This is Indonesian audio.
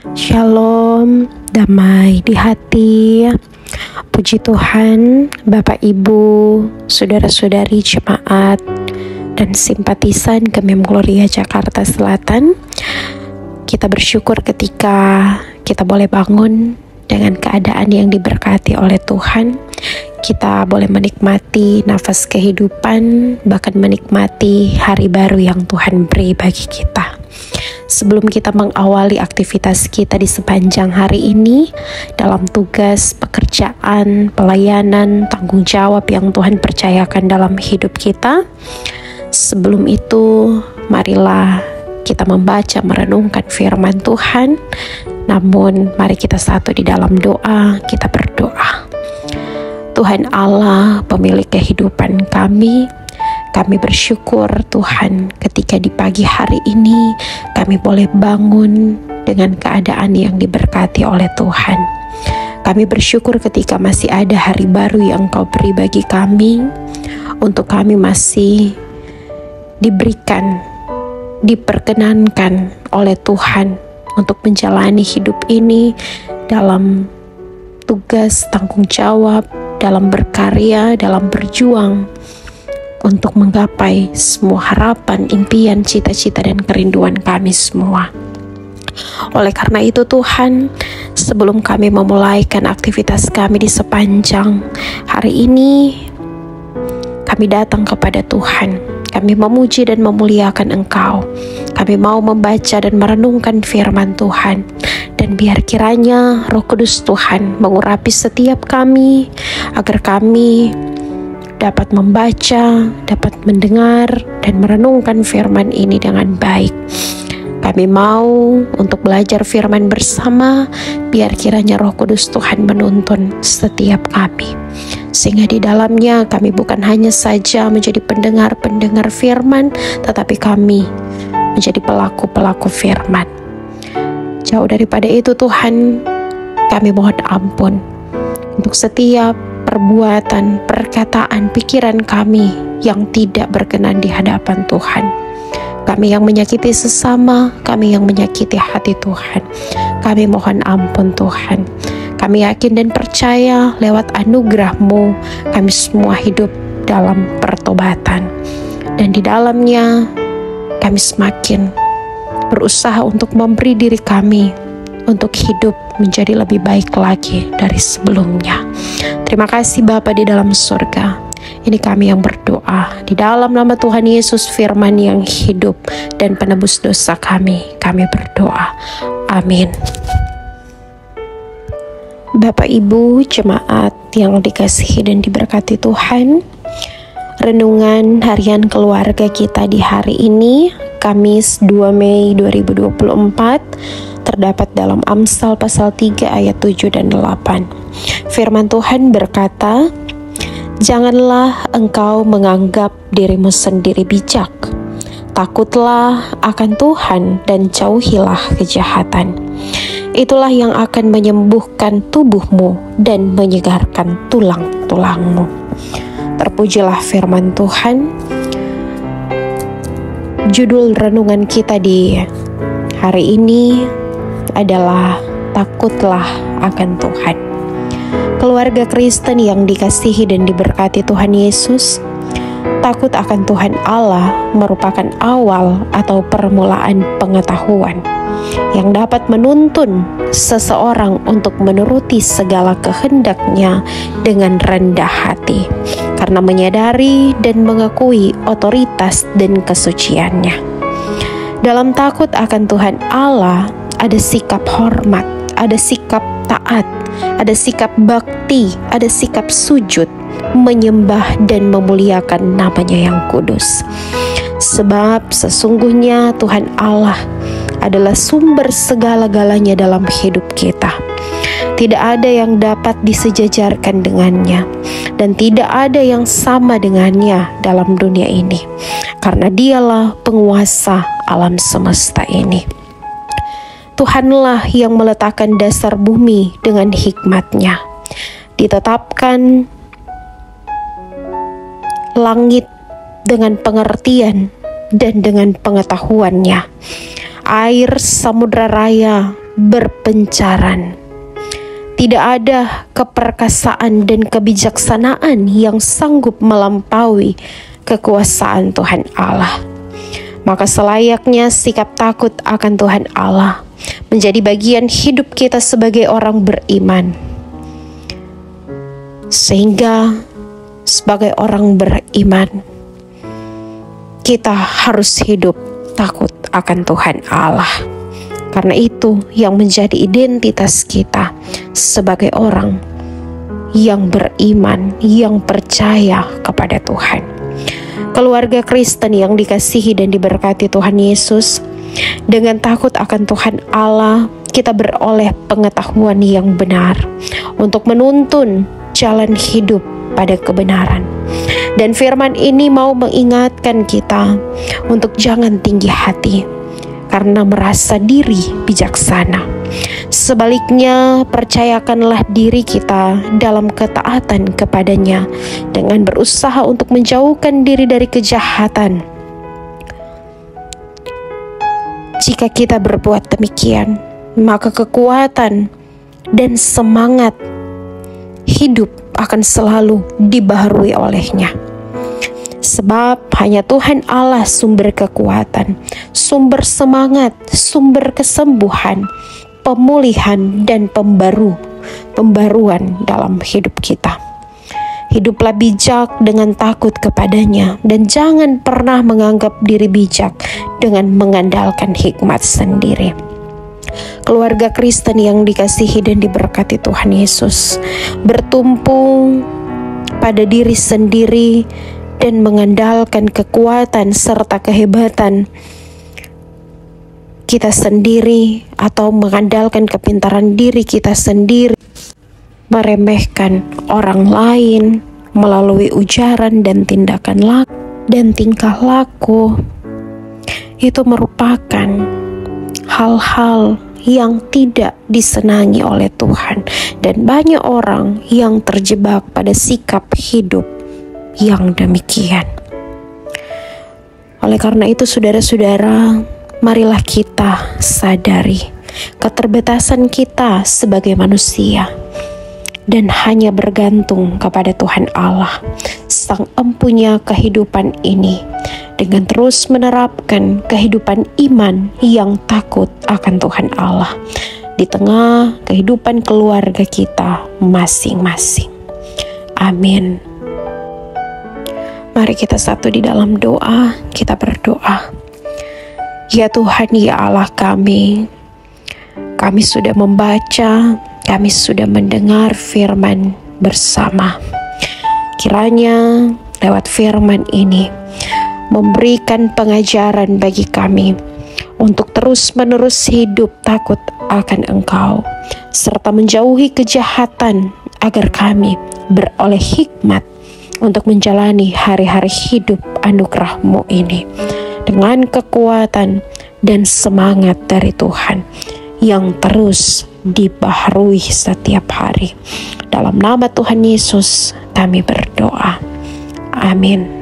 Shalom, damai di hati. Puji Tuhan, Bapak Ibu, saudara-saudari jemaat, dan simpatisan Gemim Gloria Jakarta Selatan. Kita bersyukur ketika kita boleh bangun dengan keadaan yang diberkati oleh Tuhan. Kita boleh menikmati nafas kehidupan, bahkan menikmati hari baru yang Tuhan beri bagi kita. Sebelum kita mengawali aktivitas kita di sepanjang hari ini, dalam tugas, pekerjaan, pelayanan, tanggung jawab yang Tuhan percayakan dalam hidup kita, sebelum itu, marilah kita membaca, merenungkan firman Tuhan. Namun, mari kita satu di dalam doa, kita berdoa. Tuhan Allah, pemilik kehidupan kami bersyukur Tuhan ketika di pagi hari ini kami boleh bangun dengan keadaan yang diberkati oleh Tuhan. Kami bersyukur ketika masih ada hari baru yang Kau beri bagi kami, untuk kami masih diberikan, diperkenankan oleh Tuhan untuk menjalani hidup ini dalam tugas, tanggung jawab, dalam berkarya, dalam berjuang untuk menggapai semua harapan, impian, cita-cita, dan kerinduan kami semua. Oleh karena itu Tuhan, sebelum kami memulaikan aktivitas kami di sepanjang hari ini, kami datang kepada Tuhan. Kami memuji dan memuliakan Engkau. Kami mau membaca dan merenungkan firman Tuhan. Dan biar kiranya Roh Kudus Tuhan mengurapi setiap kami, agar kami dapat membaca, dapat mendengar, dan merenungkan firman ini dengan baik. Kami mau untuk belajar firman bersama, biar kiranya Roh Kudus Tuhan menuntun setiap kami. Sehingga di dalamnya kami bukan hanya saja menjadi pendengar-pendengar firman, tetapi kami menjadi pelaku-pelaku firman. Jauh daripada itu Tuhan, kami mohon ampun untuk setiap perbuatan, perkataan, pikiran kami yang tidak berkenan di hadapan Tuhan. Kami yang menyakiti sesama, kami yang menyakiti hati Tuhan. Kami mohon ampun Tuhan. Kami yakin dan percaya lewat anugerah-Mu, kami semua hidup dalam pertobatan. Dan di dalamnya, kami semakin berusaha untuk memberi diri kami untuk hidup menjadi lebih baik lagi dari sebelumnya. Terima kasih Bapa di dalam surga. Ini kami yang berdoa di dalam nama Tuhan Yesus, firman yang hidup dan penebus dosa kami berdoa. Amin. Bapak Ibu jemaat yang dikasihi dan diberkati Tuhan, renungan harian keluarga kita di hari ini, Kamis 2 Mei 2024, terdapat dalam Amsal pasal 3 ayat 7 dan 8. Firman Tuhan berkata, "Janganlah engkau menganggap dirimu sendiri bijak. Takutlah akan Tuhan dan jauhilah kejahatan. Itulah yang akan menyembuhkan tubuhmu dan menyegarkan tulang-tulangmu." Terpujilah firman Tuhan. Judul renungan kita di hari ini adalah takutlah akan Tuhan. Keluarga Kristen yang dikasihi dan diberkati Tuhan Yesus, takut akan Tuhan Allah merupakan awal atau permulaan pengetahuan yang dapat menuntun seseorang untuk menuruti segala kehendak-Nya dengan rendah hati, karena menyadari dan mengakui otoritas dan kesucian-Nya. Dalam takut akan Tuhan Allah, ada sikap hormat, ada sikap taat, ada sikap bakti, ada sikap sujud, menyembah dan memuliakan nama-Nya yang kudus. Sebab sesungguhnya Tuhan Allah adalah sumber segala-galanya dalam hidup kita. Tidak ada yang dapat disejajarkan dengannya, dan tidak ada yang sama dengannya dalam dunia ini, karena Dialah penguasa alam semesta ini. Tuhanlah yang meletakkan dasar bumi dengan hikmat-Nya, ditetapkan langit dengan pengertian dan dengan pengetahuan-Nya, air samudra raya berpencaran. Tidak ada keperkasaan dan kebijaksanaan yang sanggup melampaui kekuasaan Tuhan Allah. Maka selayaknya sikap takut akan Tuhan Allah menjadi bagian hidup kita sebagai orang beriman. Sehingga sebagai orang beriman, kita harus hidup takut akan Tuhan Allah. Karena itu yang menjadi identitas kita sebagai orang yang beriman, yang percaya kepada Tuhan. Keluarga Kristen yang dikasihi dan diberkati Tuhan Yesus, dengan takut akan Tuhan Allah, kita beroleh pengetahuan yang benar untuk menuntun jalan hidup pada kebenaran. Dan firman ini mau mengingatkan kita untuk jangan tinggi hati karena merasa diri bijaksana. Sebaliknya, percayakanlah diri kita dalam ketaatan kepadanya dengan berusaha untuk menjauhkan diri dari kejahatan. Jika kita berbuat demikian, maka kekuatan dan semangat hidup akan selalu dibaharui olehnya. Sebab hanya Tuhan Allah sumber kekuatan, sumber semangat, sumber kesembuhan, pemulihan, dan pembaruan dalam hidup kita. Hiduplah bijak dengan takut kepadanya, dan jangan pernah menganggap diri bijak dengan mengandalkan hikmat sendiri. Keluarga Kristen yang dikasihi dan diberkati Tuhan Yesus, bertumpu pada diri sendiri dan mengandalkan kekuatan serta kehebatan kita sendiri, atau mengandalkan kepintaran diri kita sendiri, meremehkan orang lain melalui ujaran dan tindakan dan tingkah laku, itu merupakan hal-hal yang tidak disenangi oleh Tuhan. Dan banyak orang yang terjebak pada sikap hidup yang demikian. Oleh karena itu, saudara-saudara, marilah kita sadari keterbatasan kita sebagai manusia dan hanya bergantung kepada Tuhan Allah, Sang Empunya kehidupan ini, dengan terus menerapkan kehidupan iman yang takut akan Tuhan Allah di tengah kehidupan keluarga kita masing-masing. Amin. Mari kita satu di dalam doa, kita berdoa. Ya Tuhan, ya Allah kami sudah membaca, kami sudah mendengar firman bersama. Kiranya lewat firman ini memberikan pengajaran bagi kami untuk terus-menerus hidup takut akan Engkau, serta menjauhi kejahatan agar kami beroleh hikmat untuk menjalani hari-hari hidup anugerah-Mu ini dengan kekuatan dan semangat dari Tuhan yang terus dibaharui setiap hari. Dalam nama Tuhan Yesus kami berdoa. Amin.